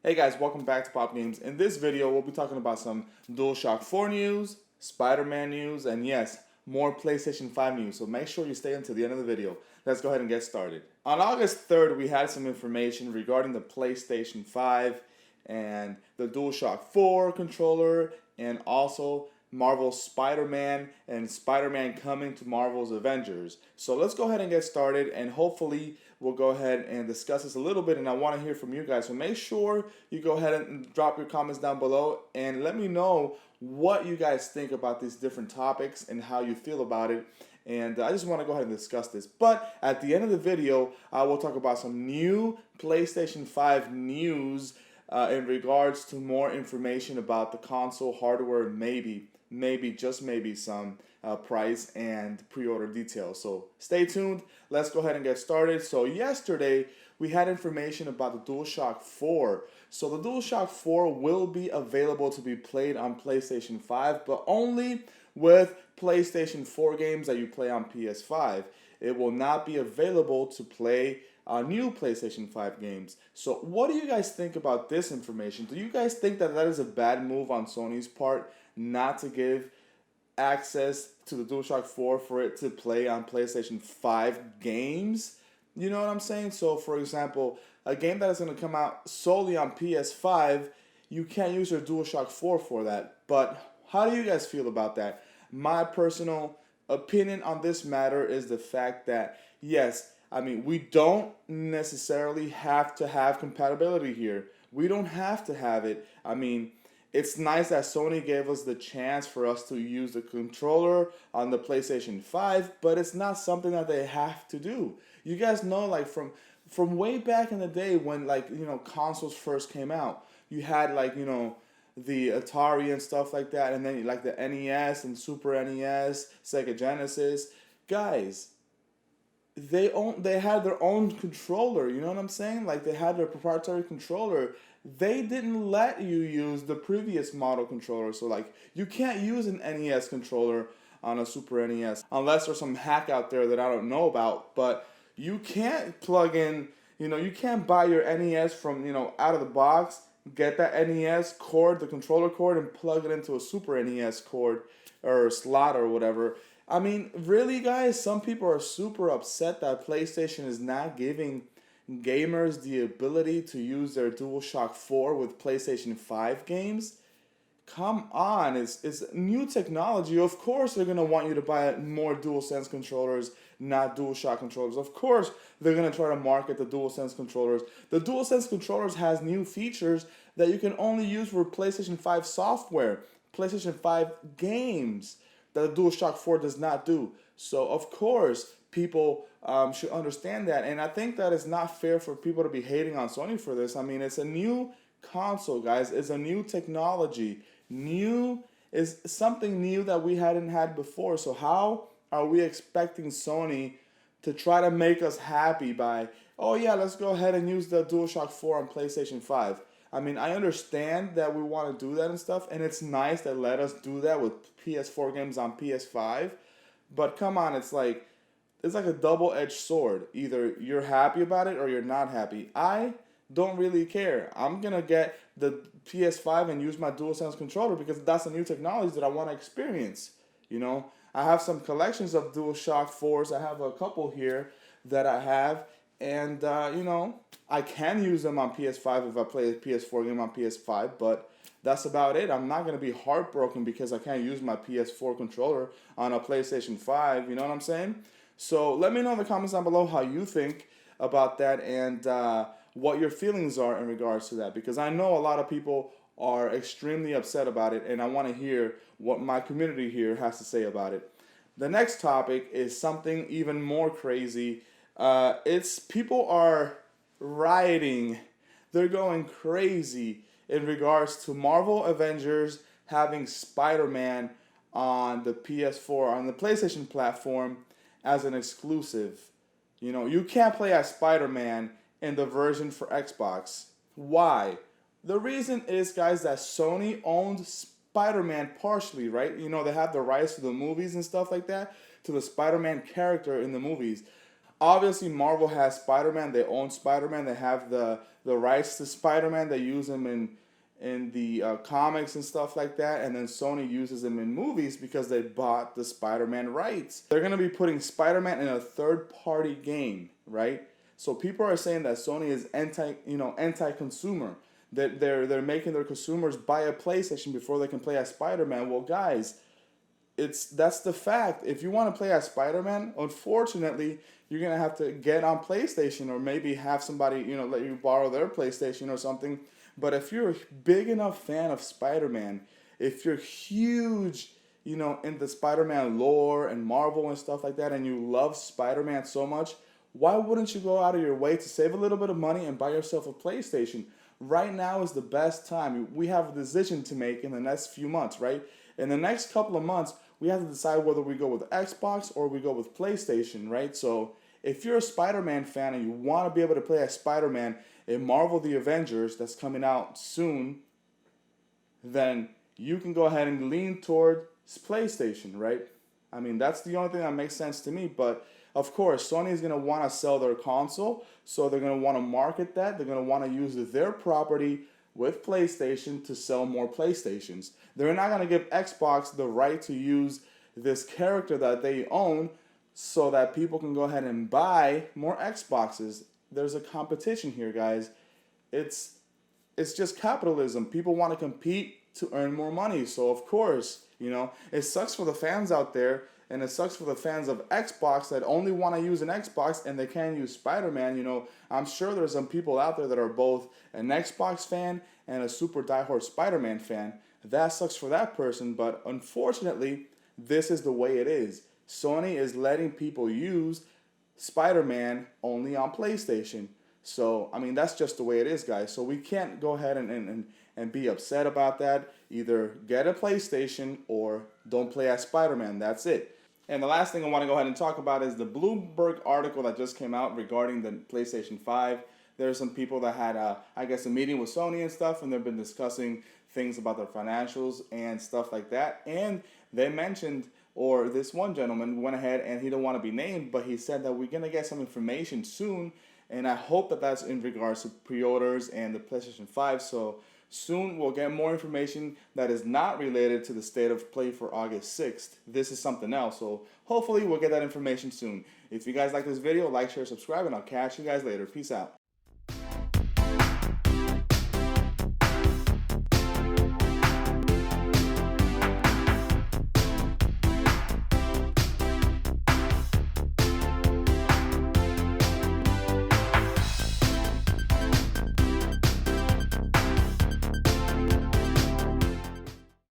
Hey guys, welcome back to Pop Games. In this video, we'll be talking about some Dualshock 4 news, Spider-Man news, and yes, more PlayStation 5 news. So make sure you stay until the end of the video. Let's go ahead and get started. On August 3rd, we had some information regarding the PlayStation 5 and the Dualshock 4 controller, and also Marvel's Spider-Man and Spider-Man coming to Marvel's Avengers. So let's go ahead and get started, and hopefully we'll go ahead and discuss this a little bit, and I want to hear from you guys. So make sure you go ahead and drop your comments down below and let me know what you guys think about these different topics and how you feel about it. And I just want to go ahead and discuss this. But at the end of the video, I will talk about some new PlayStation 5 news in regards to more information about the console hardware, maybe, just maybe some price and pre-order details. So stay tuned. Let's go ahead and get started. So yesterday, we had information about the DualShock 4. So the DualShock 4 will be available to be played on PlayStation 5, but only with PlayStation 4 games that you play on PS5. It will not be available to play new PlayStation 5 games. So what do you guys think about this information? Do you guys think that that is a bad move on Sony's part not to give access to the DualShock 4 for it to play on PlayStation 5 games? You know what I'm saying? So for example, a game that is going to come out solely on PS5, you can't use your DualShock 4 for that. But how do you guys feel about that? My personal opinion on this matter is the fact that, yes, I mean, we don't necessarily have to have compatibility here. We don't have to have it. I mean, it's nice that Sony gave us the chance for us to use the controller on the PlayStation 5, but it's not something that they have to do. You guys know, like, from way back in the day when, like, you know, consoles first came out, you had, like, you know, the Atari and stuff like that, and then like the NES and Super NES, Sega Genesis. Guys, they had their own controller, you know what I'm saying? Like, they had their proprietary controller. They didn't let you use the previous model controller. So like, you can't use an NES controller on a Super NES unless there's some hack out there that I don't know about. But you can't plug in, you know, you can't buy your NES from, you know, out of the box, get that NES cord, the controller cord, and plug it into a Super NES cord or slot or whatever. I mean, really, guys, some people are super upset that PlayStation is not giving gamers the ability to use their DualShock 4 with PlayStation 5 games. Come on, it's new technology. Of course they're going to want you to buy more DualSense controllers, not DualShock controllers. Of course they're going to try to market the DualSense controllers. The DualSense controllers has new features that you can only use for PlayStation 5 software, PlayStation 5 games, that the DualShock 4 does not do. So of course people should understand that, and I think that it's not fair for people to be hating on Sony for this. I mean, it's a new console, guys. It's a new technology. New is something new that we hadn't had before. So how are we expecting Sony to try to make us happy by, oh yeah, let's go ahead and use the DualShock 4 on PlayStation 5? I mean, I understand that we want to do that and stuff, and it's nice that let us do that with PS4 games on PS5, but come on, it's like a double-edged sword. Either you're happy about it or you're not happy. I don't really care. I'm going to get the PS5 and use my DualSense controller because that's a new technology that I want to experience. You know, I have some collections of DualShock 4s. I have a couple here that I have, and, you know, I can use them on PS5 if I play a PS4 game on PS5, but that's about it. I'm not going to be heartbroken because I can't use my PS4 controller on a PlayStation 5, you know what I'm saying? So let me know in the comments down below how you think about that and what your feelings are in regards to that, because I know a lot of people are extremely upset about it, and I want to hear what my community here has to say about it. The next topic is something even more crazy. It's people are rioting. They're going crazy in regards to Marvel Avengers having Spider-Man on the PS4, on the PlayStation platform, as an exclusive. You know, you can't play as Spider-Man in the version for Xbox. Why? The reason is, guys, that Sony owned Spider-Man partially, right? You know, they have the rights to the movies and stuff like that, to the Spider-Man character in the movies. Obviously, Marvel has Spider-Man. They own Spider-Man. They have the rights to Spider-Man. They use him in the comics and stuff like that. And then Sony uses him in movies because they bought the Spider-Man rights. They're gonna be putting Spider-Man in a third-party game, right? So people are saying that Sony is anti-consumer. That they're making their consumers buy a PlayStation before they can play as Spider-Man. Well, guys, that's the fact. If you want to play as Spider-Man, unfortunately, you're gonna have to get on PlayStation or maybe have somebody let you borrow their PlayStation or something. But if you're a big enough fan of Spider-Man, if you're huge, in the Spider-Man lore and Marvel and stuff like that, and you love Spider-Man so much, why wouldn't you go out of your way to save a little bit of money and buy yourself a PlayStation? Right now is the best time. We have a decision to make in the next few months, right? In the next couple of months, we have to decide whether we go with Xbox or we go with PlayStation, right? So if you're a Spider-Man fan and you want to be able to play as Spider-Man in Marvel the Avengers that's coming out soon, then you can go ahead and lean toward PlayStation, right? I mean, that's the only thing that makes sense to me. But of course, Sony is going to want to sell their console, so they're going to want to market that. They're going to want to use their property with PlayStation to sell more PlayStations. They're not going to give Xbox the right to use this character that they own so that people can go ahead and buy more Xboxes. There's a competition here, guys. It's just capitalism. People want to compete to earn more money. So of course, it sucks for the fans out there, and it sucks for the fans of Xbox that only want to use an Xbox and they can't use Spider-Man. I'm sure there's some people out there that are both an Xbox fan and a super diehard Spider-Man fan. That sucks for that person, but unfortunately, this is the way it is. Sony is letting people use Spider-Man only on PlayStation. So, I mean, that's just the way it is, guys. So we can't go ahead and be upset about that. Either get a PlayStation or don't play as Spider-Man. That's it. And the last thing I want to go ahead and talk about is the Bloomberg article that just came out regarding the PlayStation 5. There's some people that had, a meeting with Sony and stuff, and they've been discussing things about their financials and stuff like that. And they mentioned, or this one gentleman went ahead and he don't want to be named, but he said that we're going to get some information soon. And I hope that that's in regards to pre-orders and the PlayStation 5. So soon we'll get more information that is not related to the state of play for August 6th. This is something else. So hopefully we'll get that information soon. If you guys like this video, like, share, subscribe, and I'll catch you guys later. Peace out.